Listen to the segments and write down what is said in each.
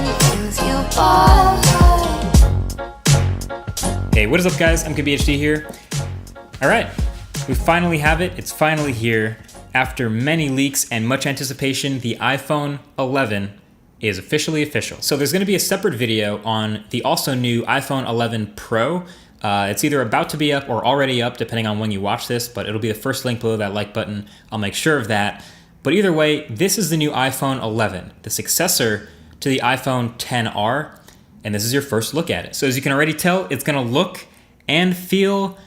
things you bought. Hey, what is up guys? I'm KBHD here. Alright, we finally have it. It's finally here. After many leaks and much anticipation, the iPhone 11 is officially official. So there's going to be a separate video on the also new iPhone 11 Pro. It's either about to be up or already up, depending on when you watch this, but it'll be the first link below that like button. I'll make sure of that. But either way, this is the new iPhone 11, the successor to the iPhone XR, and this is your first look at it. So as you can already tell, it's going to look and feel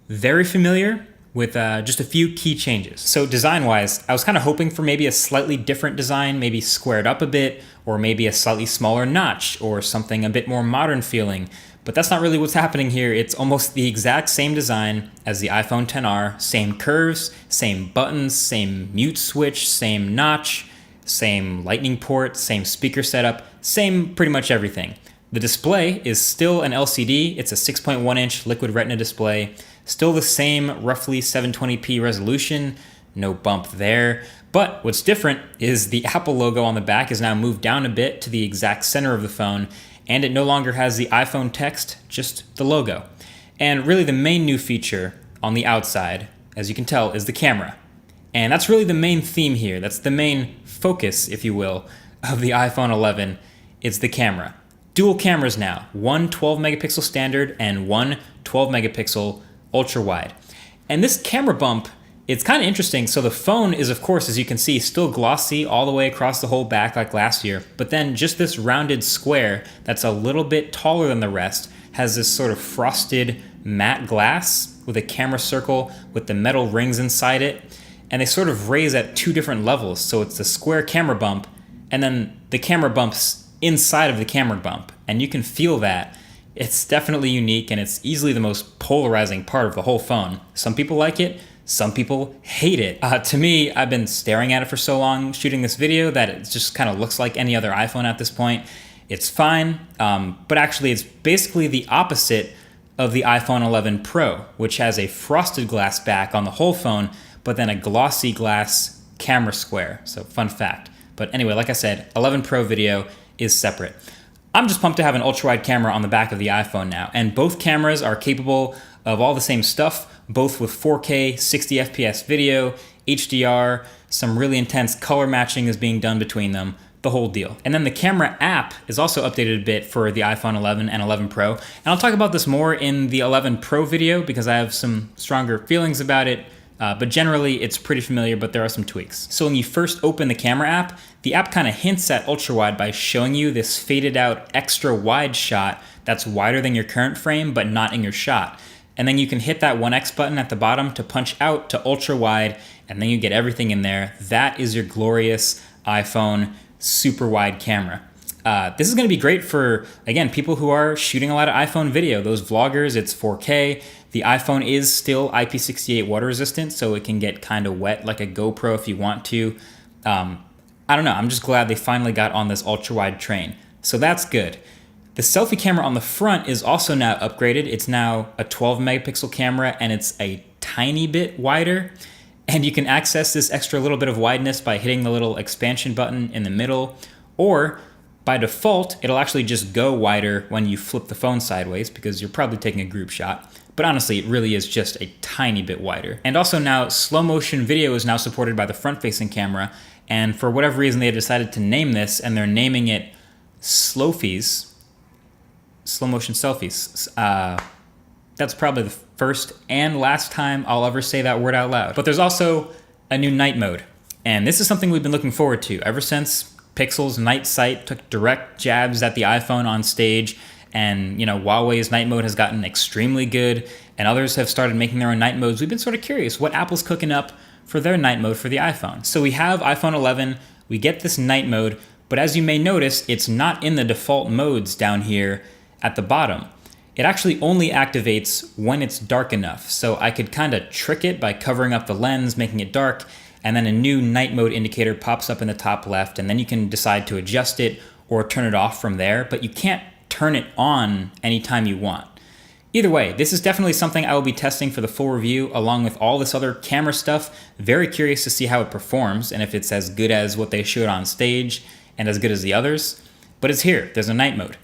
very familiar with just a few key changes. So design-wise, I was kind of hoping for maybe a slightly different design, maybe squared up a bit, or maybe a slightly smaller notch, or something a bit more modern feeling. But that's not really what's happening here. It's almost the exact same design as the iPhone XR, same curves, same buttons, same mute switch, same notch, same lightning port, same speaker setup, same pretty much everything. The display is still an LCD. It's a 6.1-inch liquid retina display, still the same roughly 720p resolution, no bump there. But what's different is the Apple logo on the back is now moved down a bit to the exact center of the phone, and it no longer has the iPhone text, just the logo. And really the main new feature on the outside, as you can tell, is the camera. And that's really the main theme here. That's the main focus, if you will, of the iPhone 11. It's the camera. Dual cameras now, one 12 megapixel standard and one 12 megapixel ultra wide. And this camera bump, it's kind of interesting. So the phone is, of course, as you can see, still glossy all the way across the whole back like last year. But then just this rounded square that's a little bit taller than the rest has this sort of frosted matte glass with a camera circle with the metal rings inside it. And they sort of raise at two different levels. So it's the square camera bump and then the camera bumps inside of the camera bump. And you can feel that. It's definitely unique and it's easily the most polarizing part of the whole phone. Some people like it. Some people hate it. To me, I've been staring at it for so long shooting this video that it just kind of looks like any other iPhone at this point. It's fine, but actually it's basically the opposite of the iPhone 11 Pro, which has a frosted glass back on the whole phone, but then a glossy glass camera square. So fun fact. But anyway, like I said, 11 Pro video is separate. I'm just pumped to have an ultra-wide camera on the back of the iPhone now, and both cameras are capable of all the same stuff, both with 4K, 60 FPS video, HDR, some really intense color matching is being done between them, the whole deal. And then the camera app is also updated a bit for the iPhone 11 and 11 Pro, and I'll talk about this more in the 11 Pro video because I have some stronger feelings about it, but generally it's pretty familiar, but there are some tweaks. So when you first open the camera app, the app kind of hints at ultra wide by showing you this faded out extra wide shot that's wider than your current frame, but not in your shot. And then you can hit that 1x button at the bottom to punch out to ultra wide, and then you get everything in there. That is your glorious iPhone super wide camera. This is gonna be great for, again, people who are shooting a lot of iPhone video, those vloggers. It's 4K. The iPhone is still IP68 water resistant, so it can get kind of wet like a GoPro if you want to. I don't know, I'm just glad they finally got on this ultra wide train. So that's good. The selfie camera on the front is also now upgraded. It's now a 12 megapixel camera and it's a tiny bit wider. And you can access this extra little bit of wideness by hitting the little expansion button in the middle, or by default, it'll actually just go wider when you flip the phone sideways because you're probably taking a group shot. But honestly, it really is just a tiny bit wider. And also now slow motion video is now supported by the front facing camera. And for whatever reason, they decided to name this and they're naming it Slofies. Slow motion selfies. That's probably the first and last time I'll ever say that word out loud. But there's also a new night mode. And this is something we've been looking forward to ever since Pixel's night sight took direct jabs at the iPhone on stage. And you know, Huawei's night mode has gotten extremely good and others have started making their own night modes. We've been sort of curious what Apple's cooking up for their night mode for the iPhone. So we have iPhone 11, we get this night mode, but as you may notice, it's not in the default modes down here at the bottom. It actually only activates when it's dark enough. So I could kind of trick it by covering up the lens, making it dark, and then a new night mode indicator pops up in the top left, and then you can decide to adjust it or turn it off from there, but you can't turn it on anytime you want. Either way, this is definitely something I will be testing for the full review along with all this other camera stuff. Very curious to see how it performs and if it's as good as what they showed on stage and as good as the others. but it's here. There's a night mode.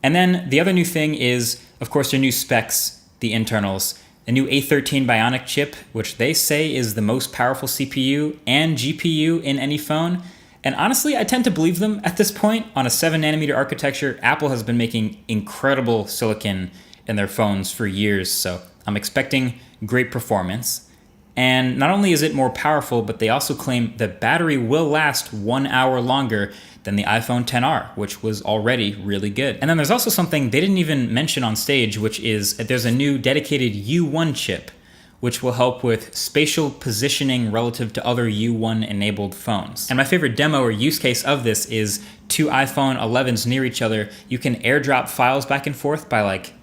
And then the other new thing is, of course, their new specs, the internals, a new A13 Bionic chip, which they say is the most powerful CPU and GPU in any phone. And honestly, I tend to believe them at this point. On a 7nm architecture, Apple has been making incredible silicon in their phones for years, so I'm expecting great performance. And not only is it more powerful, but they also claim the battery will last 1 hour longer than the iPhone XR, which was already really good. And then there's also something they didn't even mention on stage, which is that there's a new dedicated U1 chip, which will help with spatial positioning relative to other U1 enabled phones. And my favorite demo or use case of this is two iPhone 11s near each other. You can airdrop files back and forth by like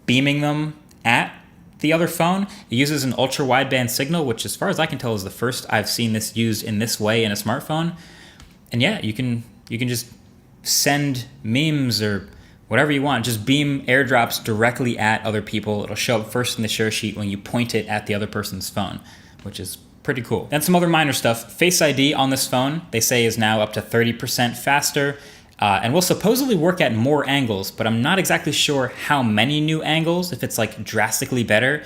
beaming them at the other phone. It uses an ultra wideband signal, which as far as I can tell is the first I've seen this used in this way in a smartphone. And yeah, you can just send memes or whatever you want, just beam airdrops directly at other people. It'll show up first in the share sheet when you point it at the other person's phone, which is pretty cool. Then some other minor stuff. Face ID on this phone, they say is now up to 30% faster and will supposedly work at more angles, but I'm not exactly sure how many new angles, if it's like drastically better.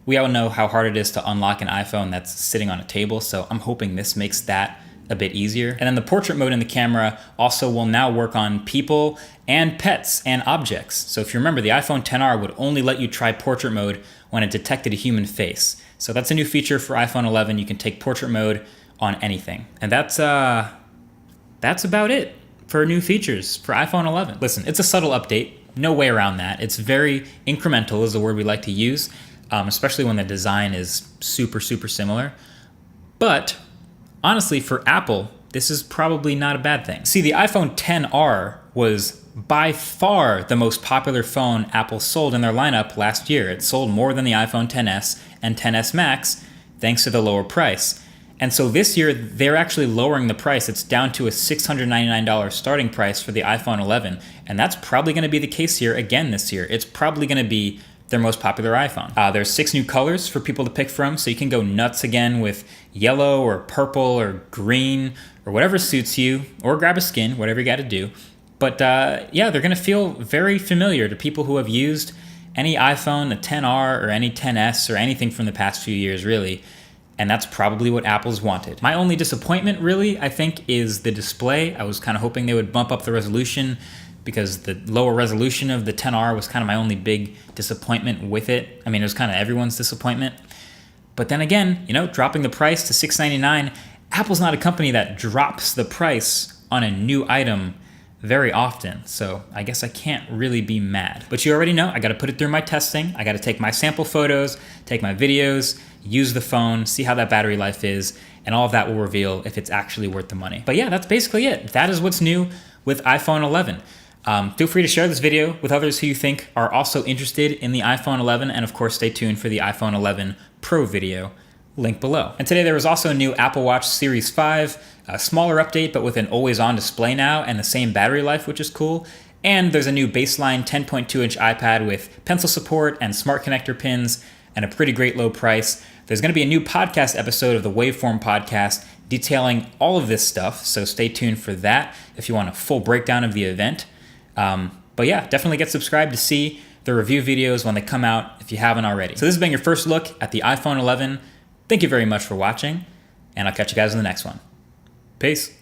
We all know how hard it is to unlock an iPhone that's sitting on a table, so I'm hoping this makes that a bit easier. And then the portrait mode in the camera also will now work on people and pets and objects. So if you remember, the iPhone XR would only let you try portrait mode when it detected a human face. So that's a new feature for iPhone 11. You can take portrait mode on anything. And that's about it for new features for iPhone 11. Listen, it's a subtle update. No way around that. It's very incremental is the word we like to use, especially when the design is super, super similar. But honestly, for Apple, this is probably not a bad thing. See, the iPhone XR was by far the most popular phone Apple sold in their lineup last year. It sold more than the iPhone XS and XS Max thanks to the lower price. And so this year, they're actually lowering the price. It's down to a $699 starting price for the iPhone 11. And that's probably going to be the case here again this year. It's probably going to be their most popular iPhone. There's 6 new colors for people to pick from, so you can go nuts again with yellow or purple or green or whatever suits you, or grab a skin, whatever you got to do. But yeah, they're going to feel very familiar to people who have used any iPhone, the XR or any XS or anything from the past few years, really. And that's probably what Apple's wanted. My only disappointment, really, I think, is the display. I was kind of hoping they would bump up the resolution, because the lower resolution of the XR was kind of my only big disappointment with it. I mean, it was kind of everyone's disappointment. But then again, dropping the price to $699, Apple's not a company that drops the price on a new item very often. So I guess I can't really be mad. But you already know, I got to put it through my testing. I got to take my sample photos, take my videos, use the phone, see how that battery life is, and all of that will reveal if it's actually worth the money. But yeah, that's basically it. That is what's new with iPhone 11. Feel free to share this video with others who you think are also interested in the iPhone 11, and of course stay tuned for the iPhone 11 Pro video, link below. And today there was also a new Apple Watch Series 5, a smaller update but with an always-on display now and the same battery life, which is cool. And there's a new baseline 10.2-inch iPad with pencil support and smart connector pins and a pretty great low price. There's going to be a new podcast episode of the Waveform podcast detailing all of this stuff, so stay tuned for that if you want a full breakdown of the event. But yeah, definitely get subscribed to see the review videos when they come out if you haven't already. So this has been your first look at the iPhone 11. Thank you very much for watching, and I'll catch you guys in the next one. Peace.